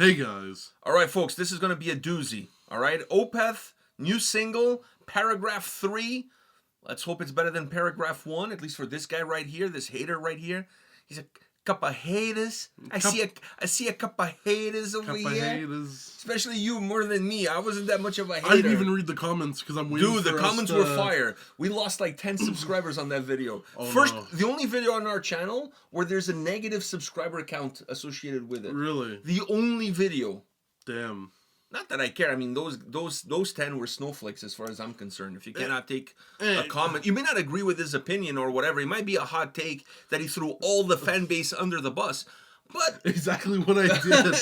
Hey guys. All right, folks, this is going to be a doozy. All right, Opeth, new single, paragraph 3. Let's hope it's better than paragraph 1, at least for this guy right here, this hater right here. He's a cup of haters. I see a cup of haters over here. Haters. Especially you more than me. I wasn't that much of a hater. I didn't even read the comments because I'm waiting. Dude, the comments were fire. We lost like 10 subscribers on that video. The only video on our channel where there's a negative subscriber count associated with it. Really? The only video. Damn. Not that I care. I mean, those 10 were snowflakes as far as I'm concerned. If you cannot take a comment, you may not agree with his opinion or whatever. It might be a hot take that he threw all the fan base under the bus. But exactly what I did.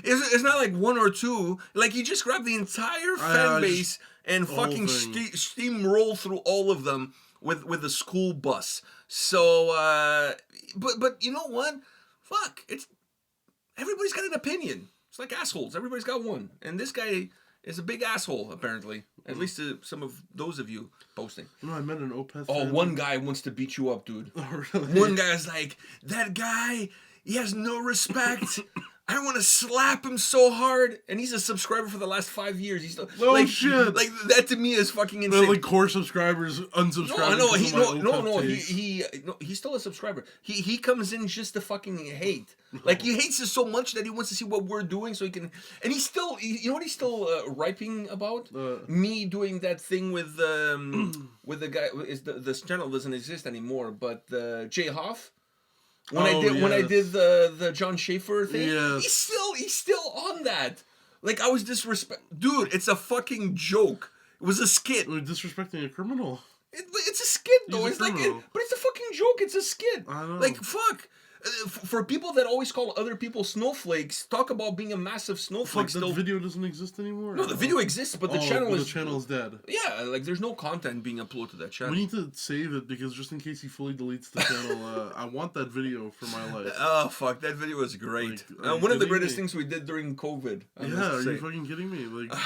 it's not like one or two. Like he just grabbed the entire fan base and fucking steamroll through all of them with a school bus. So, but you know what? Fuck, everybody's got an opinion. It's like assholes. Everybody's got one. And this guy is a big asshole, apparently. At least to some of those of you posting. You know, I met an Opeth fan. One guy wants to beat you up, dude. Oh, really? One guy's like, that guy, he has no respect. I want to slap him so hard. And he's a subscriber for the last 5 years. He's still, shit. Like, that to me is fucking insane. Like core subscribers unsubscribe. He's still a subscriber. He comes in just to fucking hate. Like, he hates us so much that he wants to see what we're doing so he can... And he's still... You know what he's still riping about? Me doing that thing with the guy... This channel doesn't exist anymore, but Jay Hoff. When I did the John Schaefer thing, he's still on that. Like, I was dude, it's a fucking joke. It was a skit. We're disrespecting a criminal. It's a skit though. But it's a fucking joke. It's a skit. I know. Like, fuck. For people that always call other people snowflakes, talk about being a massive snowflake. Like, the video doesn't exist anymore? No, the video exists, but the channel's dead. Yeah, like, there's no content being uploaded to that channel. We need to save it, because just in case he fully deletes the channel, I want that video for my life. Oh, fuck, that video was great. One of the greatest things we did during COVID. Are you fucking kidding me? Like...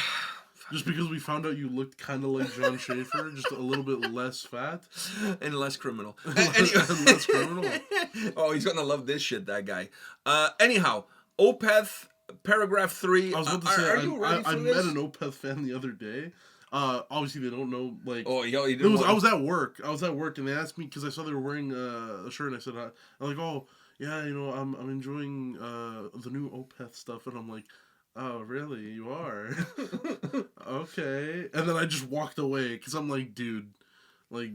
Just because we found out you looked kind of like John Schaefer, just a little bit less fat. And less criminal. And less criminal. Oh, he's going to love this shit, that guy. Anyhow, Opeth, paragraph 3. I was about to say, I met an Opeth fan the other day. Obviously, they don't know, like... Oh, yo, you didn't I was at work. And they asked me, because I saw they were wearing a shirt, and I said, I'm like, oh, yeah, you know, I'm enjoying the new Opeth stuff, and I'm like... Oh, really? You are? Okay. And then I just walked away because I'm like, dude, like,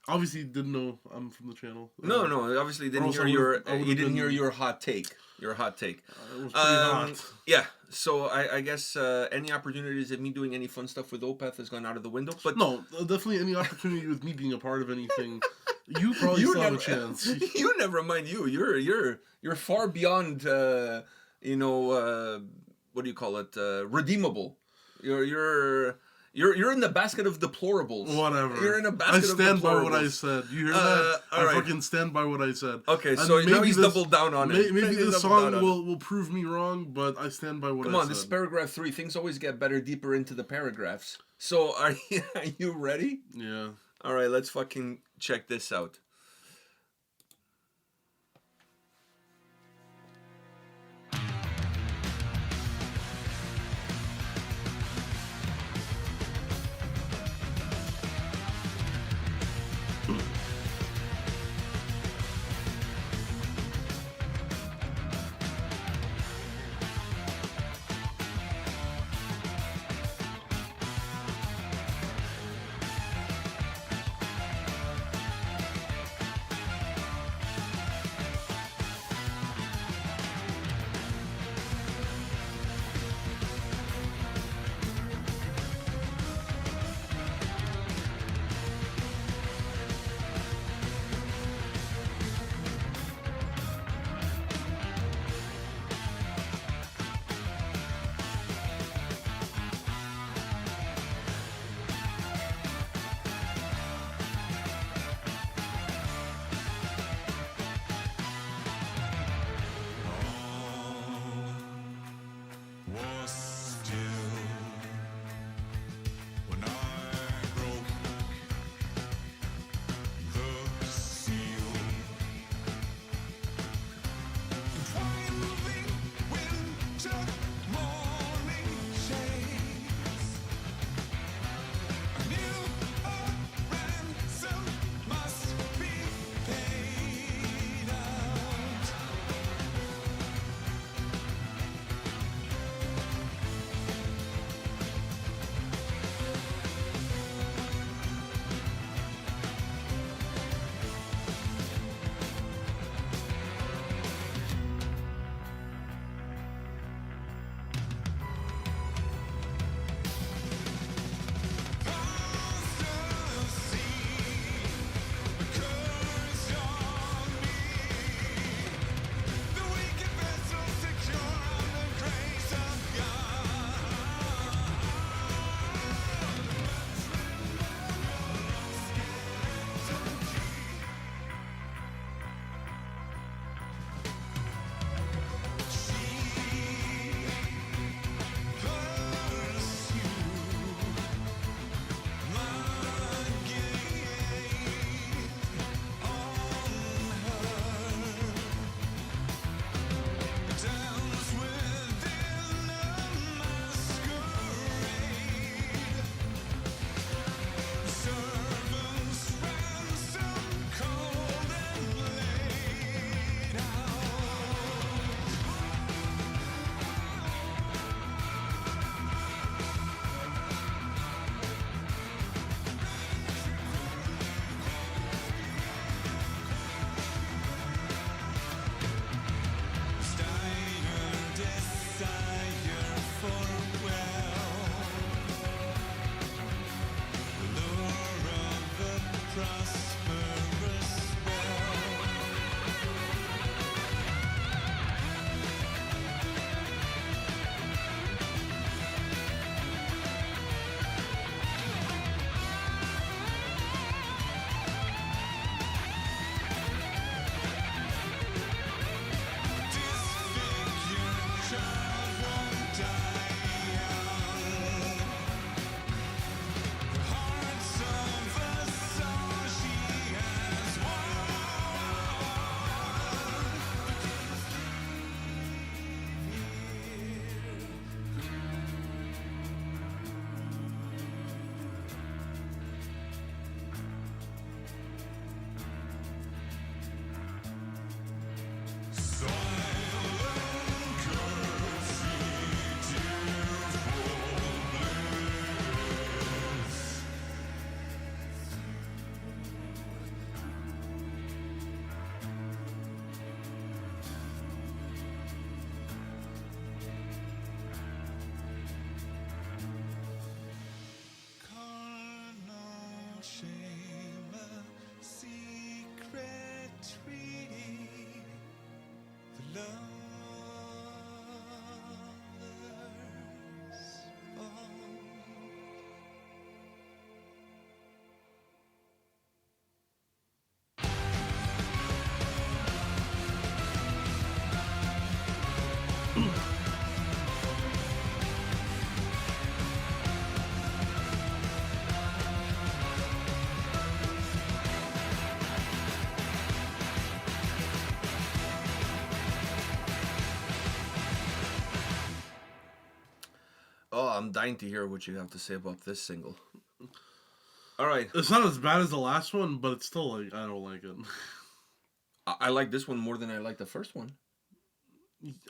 obviously didn't know I'm from the channel. No, obviously didn't hear your hot take. Your hot take. It was pretty hot. Yeah. So I guess any opportunities of me doing any fun stuff with Opeth has gone out of the window. But no, definitely any opportunity with me being a part of anything. You probably still have a chance. You never mind. You're far beyond. You know, what do you call it? Redeemable. You're in the basket of deplorables. Whatever. You're in a basket of deplorables. I stand by what I said. You hear that? I fucking stand by what I said. Okay, so now he's doubled down on it. Maybe the song will prove me wrong, but I stand by what I said. Come on, this is paragraph 3. Things always get better deeper into the paragraphs. So are you ready? Yeah. All right, let's fucking check this out. shame, a secret treaty, the lovers bond. Oh, I'm dying to hear what you have to say about this single. All right. It's not as bad as the last one, but it's still like I don't like it. I like this one more than I like the first one.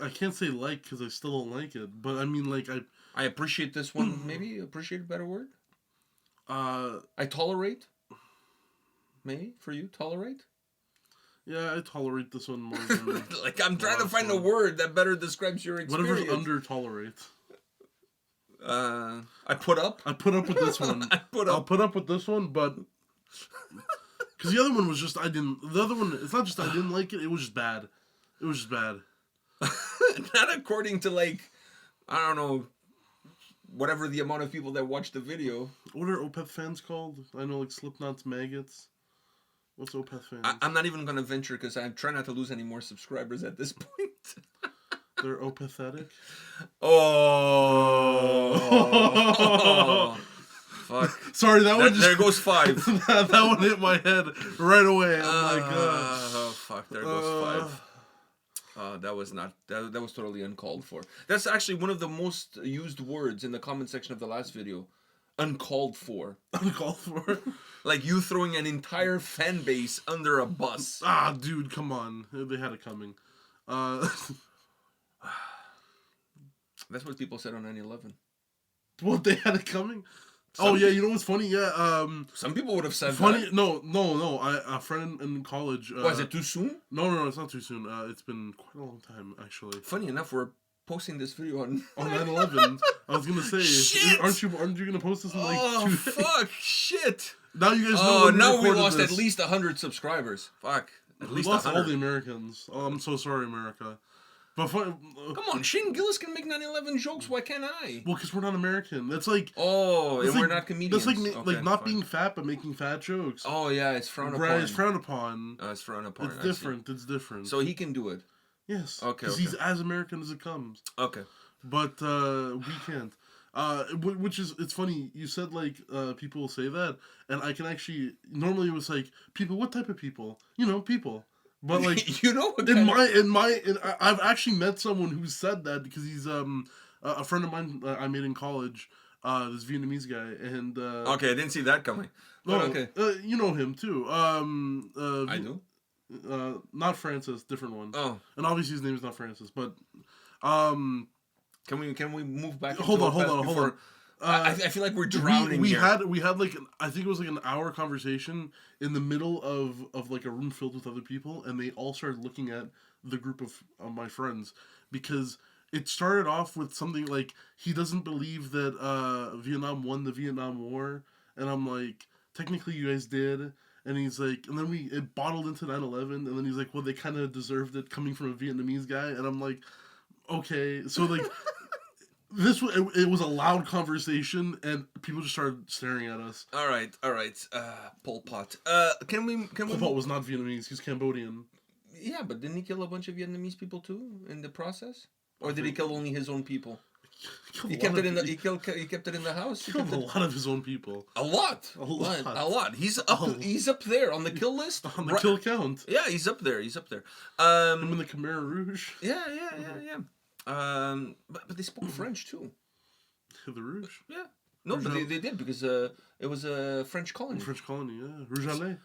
I can't say like because I still don't like it, but I mean like I appreciate this one. Maybe appreciate a better word. I tolerate. Maybe for you, tolerate. Yeah, I tolerate this one more than Like I'm trying to last find a one. word that better describes your experience. Whatever's under tolerate. I put up. I put up with this one. I'll put up with this one, but because the other one was just I didn't. The other one, it's not just I didn't like it. It was just bad. It was just bad. Not according to like, I don't know, whatever the amount of people that watch the video. What are Opeth fans called? I know like Slipknot's maggots. What's Opeth fans? I'm not even gonna venture because I'm trying not to lose any more subscribers at this point. They're opathetic. Oh. Fuck. Sorry, that one just... There goes 5. that one hit my head right away. I'm like, oh fuck! There goes 5. That was not. That was totally uncalled for. That's actually one of the most used words in the comment section of the last video. Uncalled for. Uncalled for. Like you throwing an entire fan base under a bus. Ah, dude, come on. They had it coming. That's what people said on 9/11. What, they had it coming? Oh yeah, you know what's funny? Yeah, some people would have said funny. that. No. A friend in college. Was it too soon? No, it's not too soon. It's been quite a long time actually. Funny enough, we're posting this video on 9/11. I was gonna say, shit! aren't you gonna post this in like 2 days? Fuck, shit. Now you guys know. Now we lost this. at least 100 subscribers. Fuck, at We least lost 100. all the Americans. Oh, I'm so sorry, America. But Come on, Shane Gillis can make 9/11 jokes. Why can't I? well, because we're not American. That's like And like, we're not comedians. That's like Okay, not fine. being fat but making fat jokes. Oh yeah, it's frowned upon. Right, it's frowned upon. It's frowned upon. It's different. It's different. So he can do it. yes. Okay, Because he's as American as it comes. Okay. But we can't. Which is, it's funny. You said like people will say that, and I can actually normally it was like people. What type of people? You know, people. But like you know, what I've actually met someone who said that because he's a friend of mine I made in college. This Vietnamese guy, and okay, I didn't see that coming. But okay, you know him too. I do. Not Francis, different one. Oh, and obviously his name is not Francis, but can we move back? hold on. I feel like we're drowning. We here. had like I think it was like an hour conversation in the middle of like a room filled with other people, and they all started looking at the group of my friends because it started off with something like he doesn't believe that Vietnam won the Vietnam War, and I'm like, technically you guys did. And he's like, and then it bottled into 9/11, and then he's like, well, they kind of deserved it coming from a Vietnamese guy, and I'm like, okay, so like. It was a loud conversation, and people just started staring at us. All right. Pol Pot. Can we? Pol Pot was not Vietnamese; he's Cambodian. Yeah, but didn't he kill a bunch of Vietnamese people too in the process? Or did he kill only his own people? He kept it in the. He kept it in the house. He killed a lot of his own people. A lot. He's up there on the kill list. On the kill count. Yeah, he's up there. Him in the Khmer Rouge. Yeah. But they spoke French too. The Rouge. Yeah. No, but they did because it was a French colony. French colony, yeah. Rouge à lait.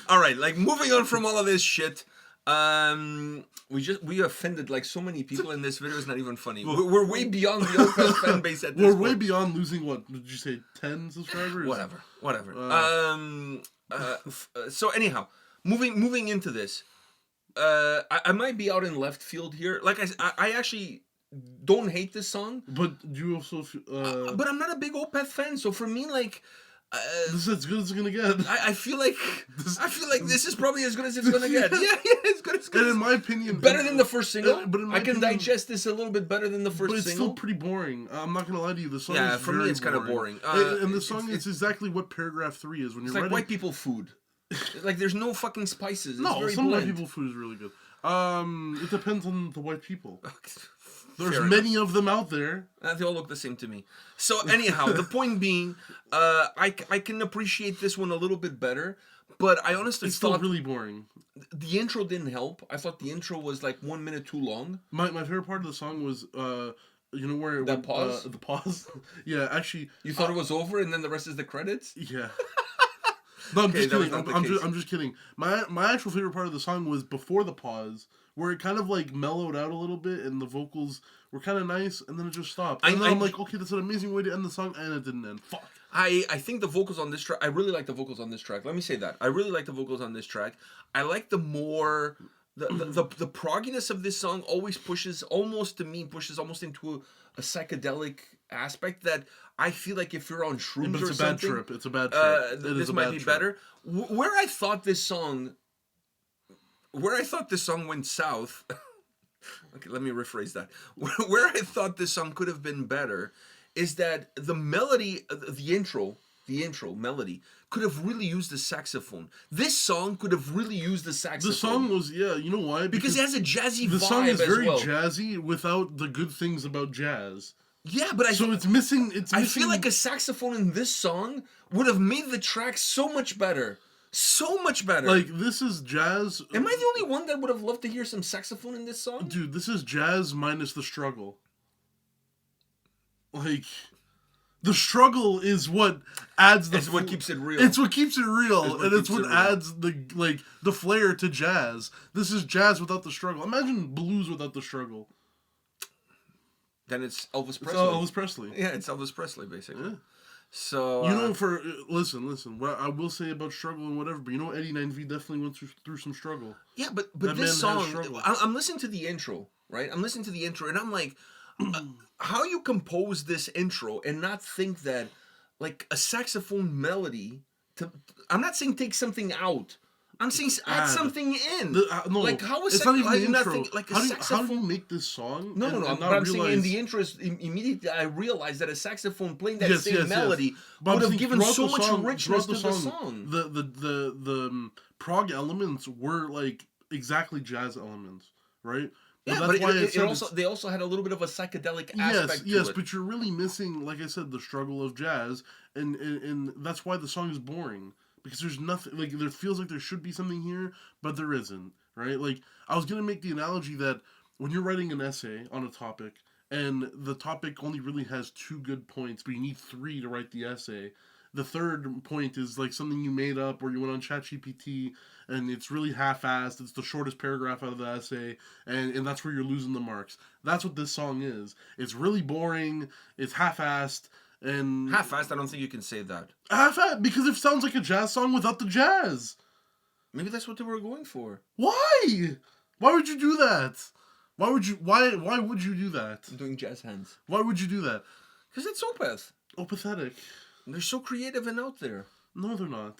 All right, like moving on from all of this shit. We offended like so many people in this video. It's not even funny. We're way beyond the Opeth fan base at this point. We're way beyond losing what? Did you say 10 subscribers? Whatever. So anyhow, moving into this. I might be out in left field here. Like I actually don't hate this song. But do you also... but I'm not a big Opeth fan, so for me, like, This is as good as it's gonna get. I feel like this is probably as good as it's gonna get. Yeah, it's good as good. And in my opinion, better than the first single. But in my I can opinion, digest this a little bit better than the first but it's single. still pretty boring. I'm not gonna lie to you. The song Yeah, is for me very it's kind of boring. And the song is exactly what paragraph 3 is when It's you're like writing. white people food. Like there's no fucking spices. It's No, very some bland. white people food is really good. It depends on the white people. There's Fair many of them out there. They all look the same to me. So anyhow, the point being, I can appreciate this one a little bit better, but I honestly It's still thought really boring. the intro didn't help. I thought the intro was like 1 minute too long. My favorite part of the song was you know where it That would, pause? the pause. Yeah, actually. You thought it was over, and then the rest is the credits. Yeah. No, I'm Okay, just that was kidding. not the I'm case. just kidding. My actual favorite part of the song was before the pause, where it kind of like mellowed out a little bit, and the vocals were kind of nice, and then it just stopped. And then I'm like, okay, that's an amazing way to end the song, and it didn't end. Fuck. I think the vocals on this track. I really like the vocals on this track. Let me say that I really like the vocals on this track. I like the more the progginess of this song always pushes almost into a psychedelic aspect that I feel like if you're on shrooms But or it's a bad something, trip. It's a bad trip. this might be better. Where I thought this song went south. Okay, let me rephrase that. Where I thought this song could have been better is that the melody, the intro melody could have really used the saxophone. This song could have really used the saxophone. The song was, yeah, you know why? Because it has a jazzy vibe the song is very as well. jazzy without the good things about jazz. Yeah, but So it's missing. I feel like a saxophone in this song would have made the track so much better. So much better. Like, this is jazz. Am I the only one that would have loved to hear some saxophone in this song? Dude, this is jazz minus the struggle. Like, the struggle is what adds the. It's what keeps it real. It's what keeps it real, and it's keeps what it real. adds the flair to jazz. This is jazz without the struggle. Imagine blues without the struggle. Then it's Elvis It's Presley. Elvis Presley. Yeah, it's Elvis Presley, basically. Yeah. So You know, listen. What I will say about struggle and whatever, but you know, Eddie 9V definitely went through some struggle. yeah, but that this man has song, struggled. I'm listening to the intro, right? I'm listening to the intro, and I'm like, how you compose this intro and not think that, like, a saxophone melody? I'm not saying take something out. I'm saying add something in. No, like how is it's not even how the you not intro. think like a How do saxophone? you make this song? No, and but not I'm saying in realize- the intro, immediately I realized that a saxophone playing that Yes, same yes. melody But I'm would have saying given throughout so the much song- richness throughout to the song. The prog elements were like exactly jazz elements, right? Yeah, that's but why they also had a little bit of a psychedelic aspect yes, to it. but you're really missing, like I said, the struggle of jazz, and that's why the song is boring. Because there's nothing, like, there feels like there should be something here, but there isn't, right? Like, I was going to make the analogy that when you're writing an essay on a topic, and the topic only really has 2 good points, but you need 3 to write the essay, the third point is, like, something you made up, or you went on ChatGPT, and it's really half-assed, it's the shortest paragraph out of the essay, and that's where you're losing the marks. That's what this song is. It's really boring, it's half-assed, and Half-assed, I don't think you can say that. half-assed because it sounds like a jazz song without the jazz. Maybe that's what they were going for. Why? Why would you do that? Why would you do that? I'm doing jazz hands. Why would you do that? Because it's Opeth. Oh, pathetic. They're so creative and out there. No, they're not.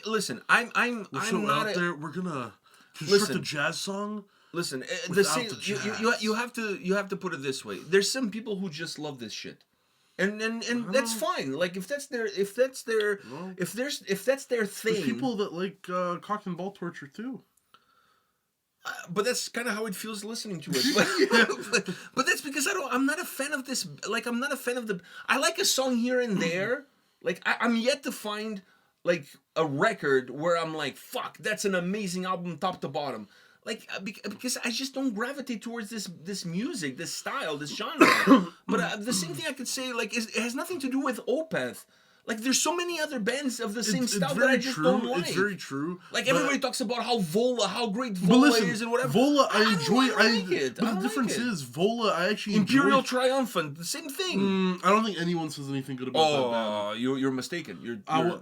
Listen, We're I'm so not out there. We're gonna construct Listen. a jazz song. Listen, Without the jazz. you have to put it this way. There's some people who just love this shit. And that's fine. Like if that's their No. if their There's thing. people that like cock and ball torture too. But that's kind of how it feels listening to it. But that's because I'm not a fan of this. Like I'm not a fan of the. I like a song here and there. Like I'm yet to find like a record where I'm like, fuck, that's an amazing album top to bottom. Like because I just don't gravitate towards this music, this style, this genre. But the same thing I could say like it has nothing to do with Opeth. Like there's so many other bands of the same style that I just don't like. It's very true. Like but- everybody talks about how great But Vola listen, is and whatever. Vola, I enjoy. don't like it. But I the don't difference like it. is, Vola, I actually Imperial enjoy. Triumphant, the same thing. I don't think anyone says anything good about that band. Oh, you're mistaken. You're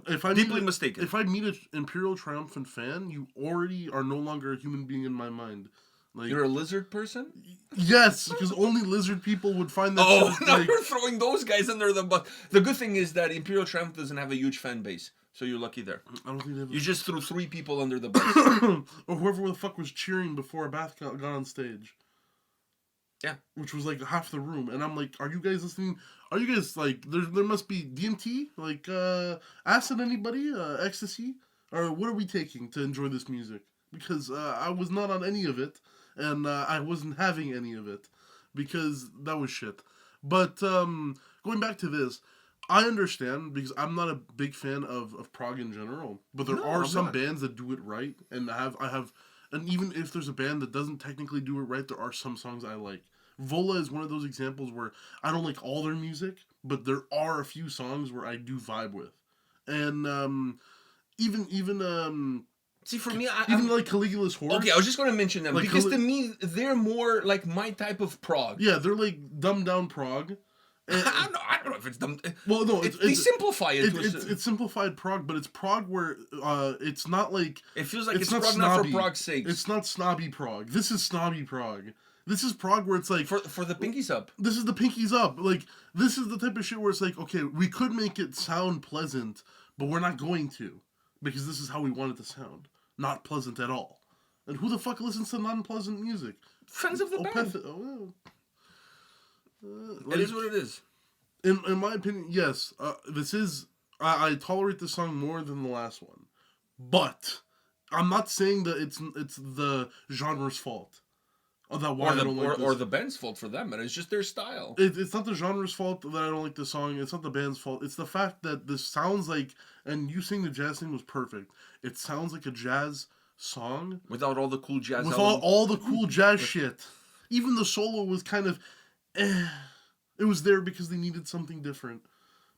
If I deeply meet a- mistaken. If I meet an Imperial Triumphant fan, you already are no longer a human being in my mind. Like, You're a lizard person? yes, because only lizard people would find that. Oh, shit, now like, you're throwing those guys under the bus. The good thing is that Imperial Triumph doesn't have a huge fan base, so you're lucky there. I don't think they have You just threw 3 people under the bus. or whoever the fuck was cheering before Bath got on stage. Yeah. Which was like half the room. And I'm like, are you guys listening? Are you guys like, there must be DMT? Like, acid anybody? Ecstasy? Or what are we taking to enjoy this music? Because I was not on any of it. And I wasn't having any of it. Because that was shit. But going back to this, I understand because I'm not a big fan of prog in general. But there are some bands that do it right. And and even if there's a band that doesn't technically do it right, there are some songs I like. Vola is one of those examples where I don't like all their music, but there are a few songs where I do vibe with. And even See, for me, even like Caligula's Horse. Okay, I was just going to mention them Like because to me, they're more like my type of prog. Yeah, they're like dumbed down prog. I don't know if it's dumb. Well, no, they simplify it. It's simplified prog, but it's prog where it's not like it feels like it's not prog snobby. not for prog's sake. It's not snobby prog. This is snobby prog. This is prog where it's like for the pinkies up. This is the pinkies up. Like this is the type of shit where it's like, okay, we could make it sound pleasant, but we're not going to because this is how we want it to sound. Not pleasant at all. And who the fuck listens to non-pleasant music? Friends of the band. It is what it is. In my opinion, yes. This is... I tolerate this song more than the last one. But I'm not saying that it's the genre's fault. Or the band's fault for them, and it's just their style. It's not the genre's fault that I don't like the song. It's not the band's fault. It's the fact that this sounds like... And you saying the jazz thing was perfect. It sounds like a jazz song. Without all the cool jazz. With all the cool jazz shit. Even the solo was kind of... It was there because they needed something different.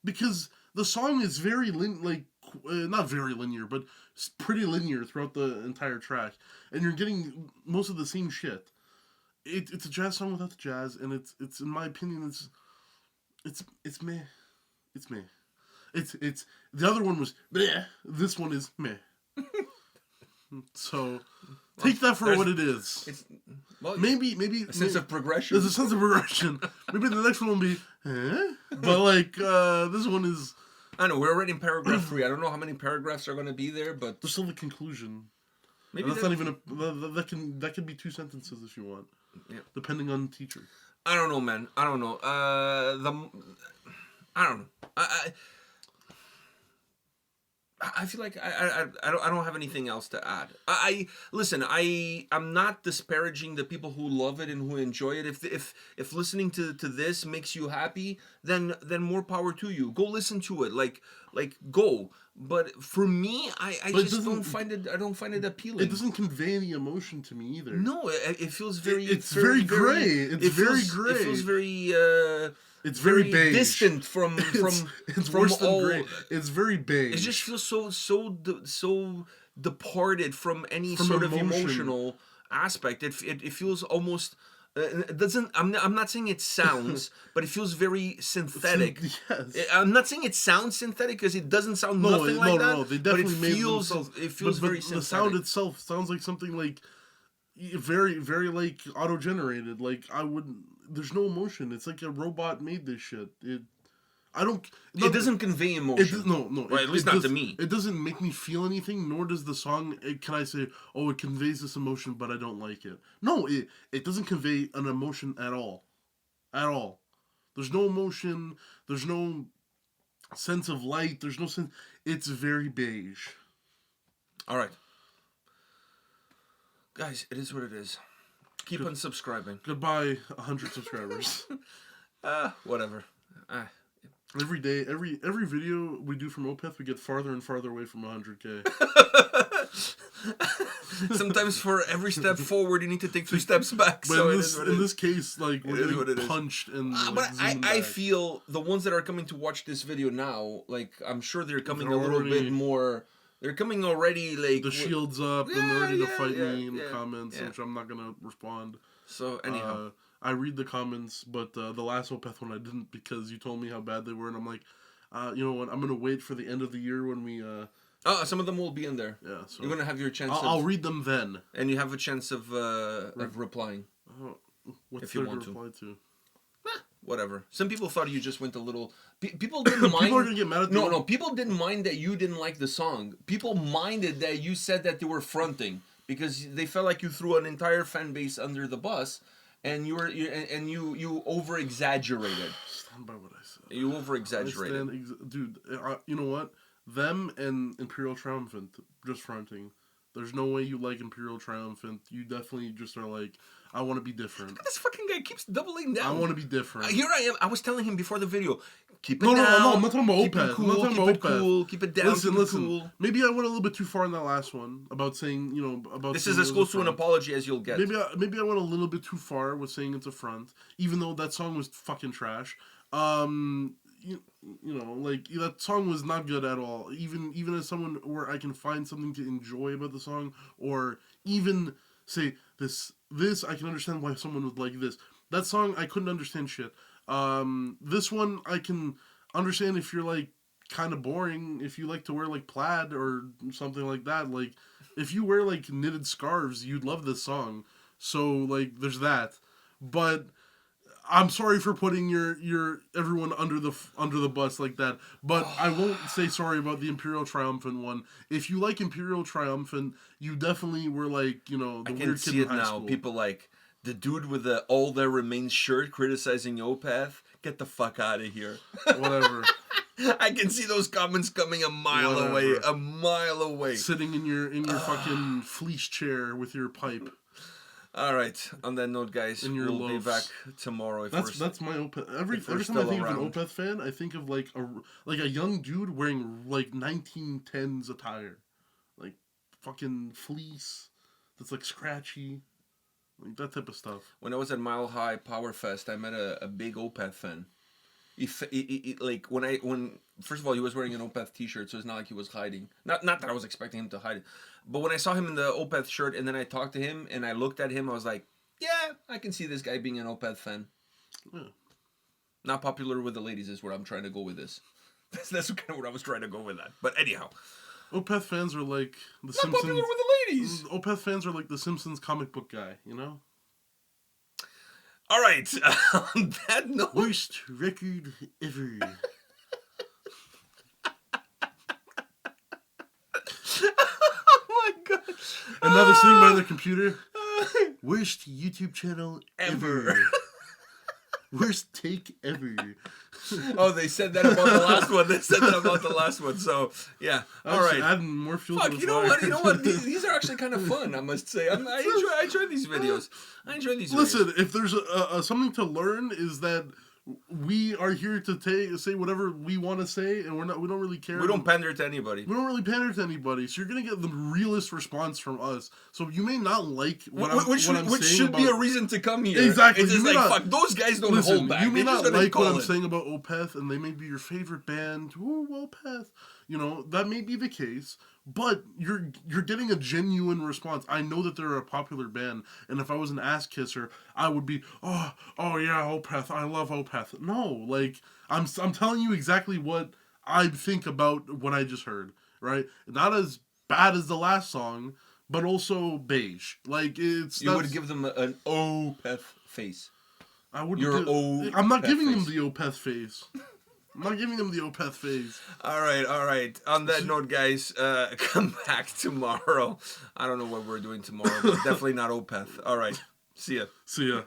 Because the song is very not very linear, but pretty linear throughout the entire track, and you're getting most of the same shit. It's a jazz song without the jazz, and it's in my opinion it's meh. It's meh. It's the other one was bleh. This one is meh. So take that for what it is. Maybe a sense of progression. There's a sense of progression. Maybe the next one will be, but like this one is. I know we're already in paragraph 3. I don't know how many paragraphs are going to be there, but there's still the conclusion. Maybe that's not even that can be 2 sentences if you want. Yeah. Depending on the teacher. I don't know, man. I don't know. I don't know. I feel like I don't have anything else to add. Listen. I'm not disparaging the people who love it and who enjoy it. If listening to this makes you happy, then more power to you. Go listen to it. Like go. But for me, I just don't find it appealing. It doesn't convey any emotion to me either. No, it feels very. It's very gray. It's very gray. It feels very. It's very beige. Distant from it's worse than gray. It's very beige. It just feels so departed from any sort of emotional aspect. It feels almost. It doesn't. I'm not saying it sounds, but it feels very synthetic. Yes. I'm not saying it sounds synthetic because it doesn't sound nothing like that. No, they definitely but made themselves. It feels very synthetic. The sound itself sounds like something like very, very like auto-generated. Like I wouldn't. There's no emotion. It's like a robot made this shit. It doesn't convey emotion. No. Right, at least not to me. It doesn't make me feel anything, nor does the song. Can I say, oh, it conveys this emotion, but I don't like it. No, it doesn't convey an emotion at all. At all. There's no emotion. There's no sense of light. There's no sense. It's very beige. All right. Guys, it is what it is. Keep on subscribing. Goodbye, 100 subscribers. Whatever. Every day, every video we do from Opeth, we get farther and farther away from 100K. Sometimes for every step forward, you need to take 2 steps back. But so in this case, like we're getting punched and. But I feel the ones that are coming to watch this video now, like I'm sure they're coming a little bit more. They're coming already like the shield's up and they're ready to fight me in the comments, which I'm not gonna respond. So anyhow, I read the comments, but the last Opeth one I didn't because you told me how bad they were, and I'm like, you know what? I'm gonna wait for the end of the year when we Some of them will be in there. Yeah, so You're gonna have your chance. I'll read them then. And you have a chance of replying. What's If you there want to to. reply to? Whatever. Some people thought you just went a little. People didn't mind. People are gonna get mad at No. People didn't mind that you didn't like the song. People minded that you said that they were fronting because they felt like you threw an entire fan base under the bus, and you over exaggerated. Stand by what I said. You over exaggerated. Dude, you know what? Them and Imperial Triumphant just fronting. There's no way you like Imperial Triumphant. You definitely just are like, I want to be different. Look at this fucking guy keeps doubling down. I want to be different. Here I am. I was telling him before the video, keep it No, down. I'm not talking about keep Opeth. it cool, I'm not talking keep about it Opeth. cool, keep it down, keep it cool. Maybe I went a little bit too far in that last one about saying, about This saying is as it was close a to an front. apology as you'll get. Maybe I went a little bit too far with saying it's a front, even though that song was fucking trash. That song was not good at all. Even as someone where I can find something to enjoy about the song, or even say this I can understand why someone would like this. That song I couldn't understand shit. This one I can understand if you're like kind of boring, if you like to wear like plaid or something like that. Like if you wear like knitted scarves, you'd love this song. So like there's that. But I'm sorry for putting your everyone under the bus like that, but I won't say sorry about the Imperial Triumphant one. If you like Imperial Triumphant, you definitely were like, the I weird can kid see in it high now. school. People like the dude with the All There Remains shirt criticizing Opeth. Get the fuck out of here. Whatever. I can see those comments coming a mile Whatever. away. A mile away. Sitting in your fucking fleece chair with your pipe. All right. On that note, guys, And your we'll be loaves. back tomorrow. If That's my Opeth. Every if we're time I still think of around. an Opeth fan, I think of like a young dude wearing like 1910s attire, like fucking fleece that's like scratchy, like that type of stuff. When I was at Mile High Power Fest, I met a big Opeth fan. When first of all, he was wearing an Opeth t-shirt, so it's not like he was hiding. Not that I was expecting him to hide it, but when I saw him in the Opeth shirt and then I talked to him and I looked at him, I was like, yeah, I can see this guy being an Opeth fan. Yeah. Not popular with the ladies is where I'm trying to go with this. That's kind of what I was trying to go with that. But anyhow, Opeth fans are like the not Simpsons. popular with the ladies. Opeth fans are like the Simpsons comic book guy, you know? All right. On that note, Worst record ever. oh my god. And now they're sitting by their computer. Worst YouTube channel ever. Worst take ever. Oh, they said that about the last one. They said that about the last one. So, yeah. All right. Adding more fuel to Fuck, the you know fire. what? You know what? These are actually kind of fun, I must say. I enjoy these videos. I enjoy these videos. Listen, if there's something to learn, is that we are here to say whatever we want to say, and we don't really care. We don't pander to anybody. We don't really pander to anybody, so you're gonna get the realest response from us. So you may not like what I'm Which saying should be a about- reason to come here. Exactly. It's just You may like, not- fuck, those guys don't Listen, hold back. you may They're just not gonna like what call I'm it. saying about Opeth, and they may be your favorite band. Ooh, Opeth. That may be the case, but you're getting a genuine response. I know that they're a popular band, and if I was an ass kisser, I would be, oh yeah, Opeth. I love Opeth. No, like I'm telling you exactly what I think about what I just heard. Right? Not as bad as the last song, but also beige. Like it's. You would give them an Opeth face. I would. Your I'm not Opeth giving face. them the Opeth face. I'm not giving them the Opeth phase. All right. On that note, guys, come back tomorrow. I don't know what we're doing tomorrow, but definitely not Opeth. All right. See ya. See ya.